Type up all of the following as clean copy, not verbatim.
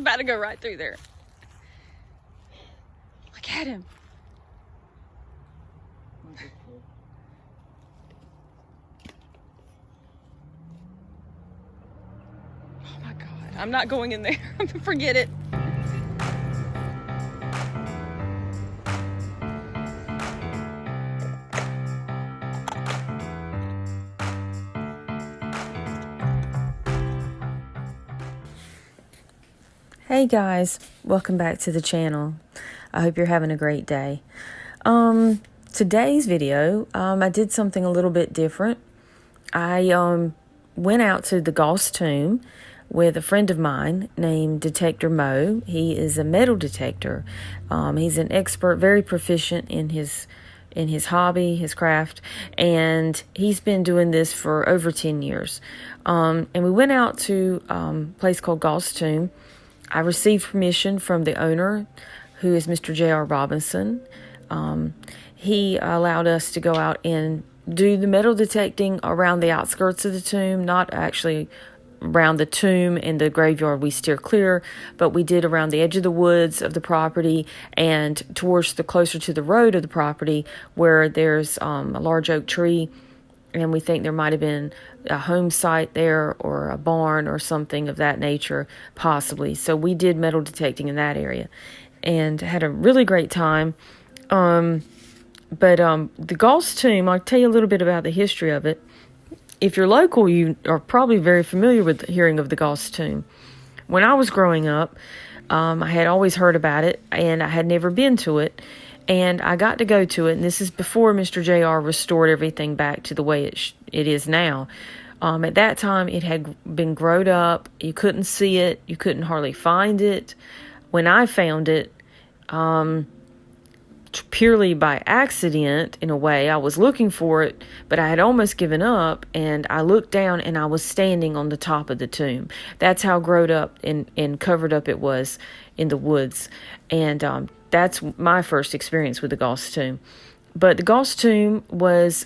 about to go right through there. Look at him. Oh my God. I'm not going in there. Forget it. Hey guys, welcome back to the channel. I hope you're having a great day. Today's video, I did something a little bit different. I went out to the Gause Tomb with a friend of mine named Detector Moe. He is a metal detector. He's an expert, very proficient in his hobby, his craft, and he's been doing this for over 10 years. And we went out to a place called Gause Tomb. I received permission from the owner, who is Mr. J.R. Robinson. He allowed us to go out and do the metal detecting around the outskirts of the tomb, not actually around the tomb and the graveyard we steer clear, but we did around the edge of the woods of the property and towards the closer to the road of the property where there's a large oak tree. And we think there might have been a home site there or a barn or something of that nature, possibly. So we did metal detecting in that area and had a really great time. The Gause Tomb, I'll tell you a little bit about the history of it. If you're local, you are probably very familiar with hearing of the Gause Tomb. When I was growing up, I had always heard about it, and I had never been to it. And I got to go to it, and this is before Mr. J.R. restored everything back to the way it is now. At that time, it had been growed up. You couldn't see it. You couldn't hardly find it. When I found it, purely by accident, in a way, I was looking for it, but I had almost given up, and I looked down, and I was standing on the top of the tomb. That's how grown up and covered up it was in the woods. And that's my first experience with the Gause Tomb. But the Gause Tomb was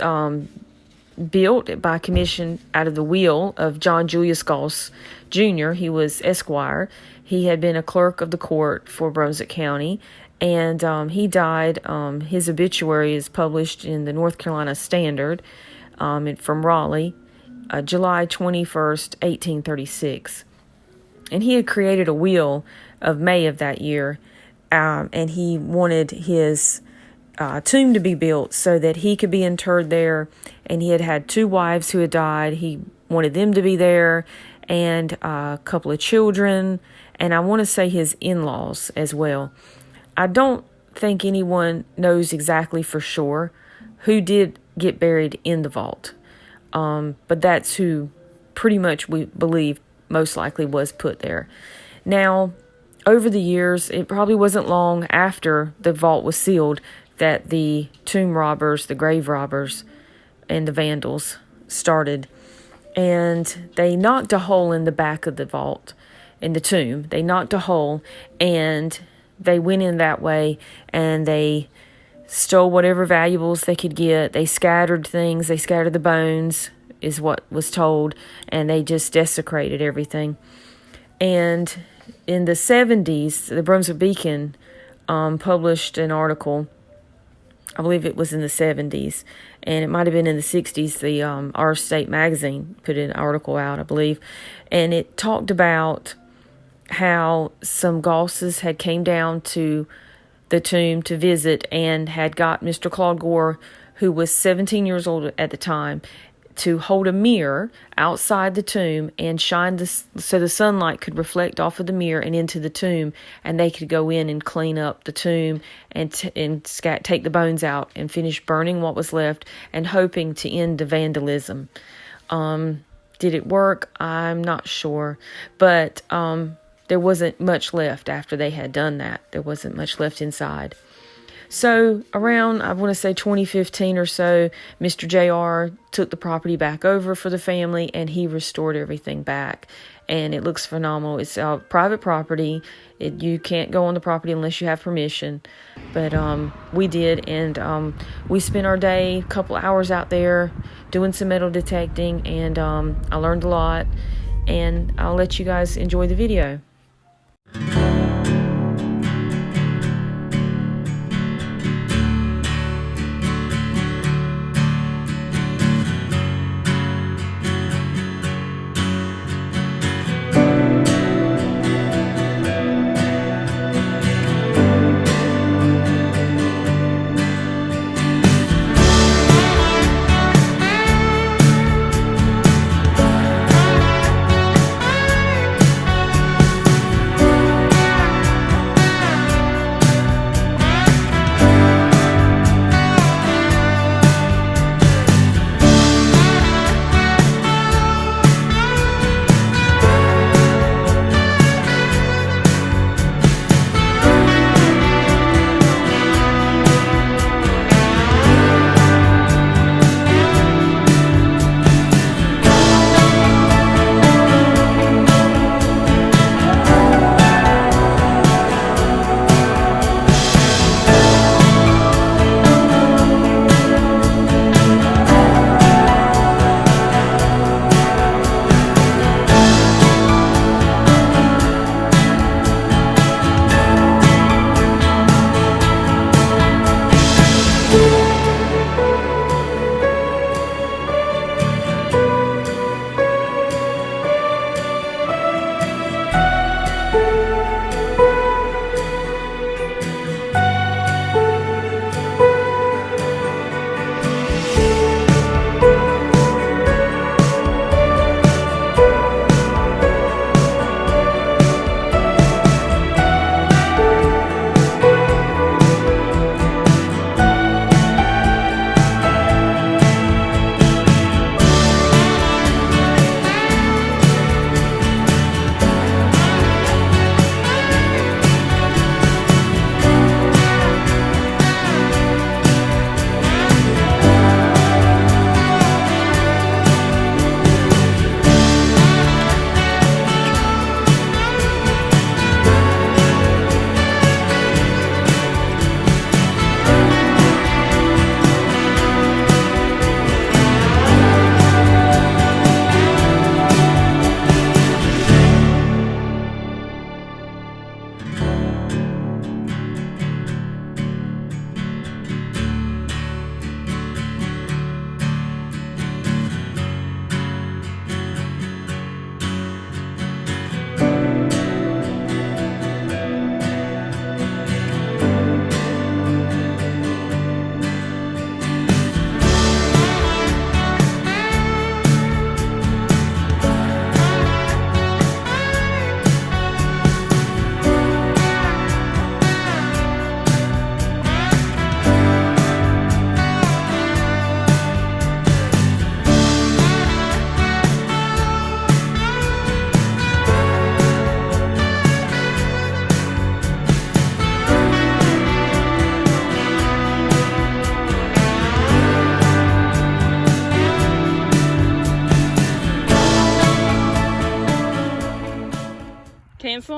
built by commission out of the will of John Julius Gause Jr. He was Esquire. He had been a clerk of the court for Brunswick County, and he died. His obituary is published in the North Carolina Standard from Raleigh, July 21st, 1836. And he had created a will of May of that year, and he wanted his tomb to be built so that he could be interred there. And he had had 2 wives who had died. He wanted them to be there, and a couple of children, and I want to say his in-laws as well. I don't think anyone knows exactly for sure who did get buried in the vault, but that's who pretty much we believe most likely was put there. Now, over the years, it probably wasn't long after the vault was sealed that the tomb robbers, the grave robbers, and the vandals started. And they knocked a hole in the back of the vault, in the tomb. They knocked a hole, and they went in that way, and they stole whatever valuables they could get. They scattered things. They scattered the bones, is what was told, and they just desecrated everything. And in the 70s, the Brunswick Beacon published an article. I believe it was in the 70s, and it might have been in the 60s. The Our State magazine put an article out, I believe, and it talked about how some Gauses had came down to the tomb to visit and had got Mr. Claude Gore, who was 17 years old at the time, to hold a mirror outside the tomb and shine this so the sunlight could reflect off of the mirror and into the tomb, and they could go in and clean up the tomb and take the bones out and finish burning what was left and hoping to end the vandalism. Did it work? I'm not sure, but there wasn't much left after they had done that. There wasn't much left inside. So around, I want to say 2015 or so, Mr. JR took the property back over for the family, and he restored everything back. And it looks phenomenal. It's private property. You can't go on the property unless you have permission. But we did, and we spent our day, a couple hours out there doing some metal detecting, and I learned a lot. And I'll let you guys enjoy the video.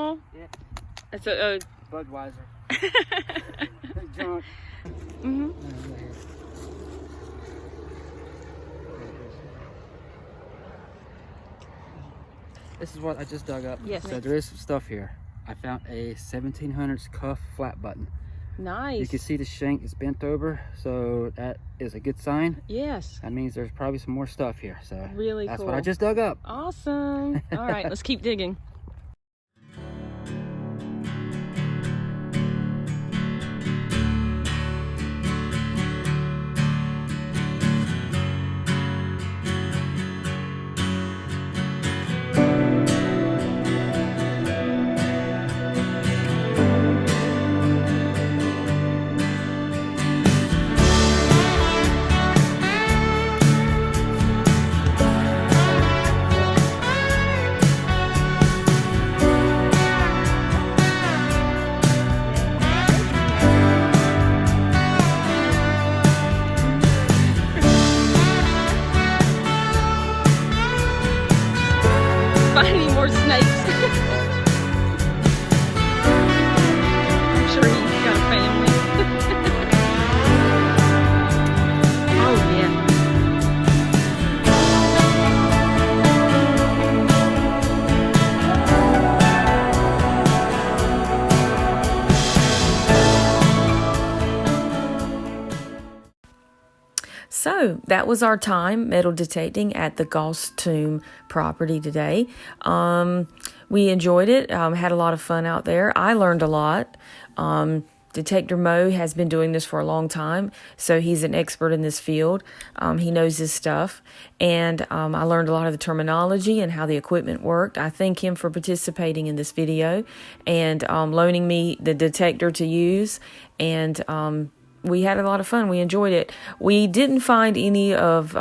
original? Yeah. It's a Budweiser. Mhm. This is what I just dug up. Yes. So there is some stuff here. I found a 1700s cuff flat button. Nice. You can see the shank is bent over, so that is a good sign. Yes. That means there's probably some more stuff here. So Really that's cool. what I just dug up. Awesome. All right, let's keep digging. Find any more snakes? I'm sure he's got a family. Oh yeah. So that was our time metal detecting at the Gause Tomb property today. We enjoyed it, had a lot of fun out there. I learned a lot. Detector Moe has been doing this for a long time, so he's an expert in this field. He knows his stuff, and I learned a lot of the terminology and how the equipment worked. I thank him for participating in this video and loaning me the detector to use, and we had a lot of fun. We enjoyed it. We didn't find any of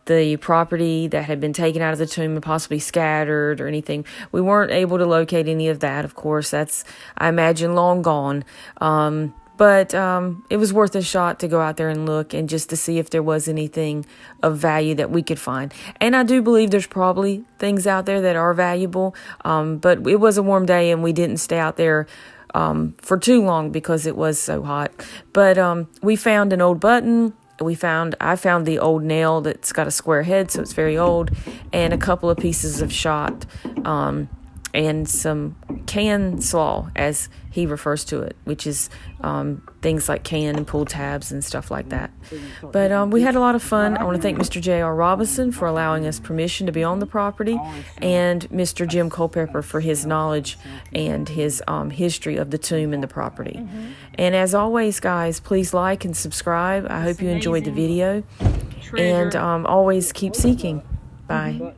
the property that had been taken out of the tomb and possibly scattered or anything. We weren't able to locate any of that, of course. That's, I imagine, long gone. But it was worth a shot to go out there and look and just to see if there was anything of value that we could find. And I do believe there's probably things out there that are valuable. But it was a warm day and we didn't stay out there for too long because it was so hot. But we found an old button. I found the old nail that's got a square head, so it's very old, and a couple of pieces of shot, and some can slaw, as he refers to it, which is things like can and pull tabs and stuff like that. But we had a lot of fun. I want to thank Mr. J.R. Robinson for allowing us permission to be on the property, and Mr. Jim Culpepper for his knowledge and his history of the tomb and the property. And as always, guys, please like and subscribe. I hope you enjoyed the video, and always keep seeking. Bye.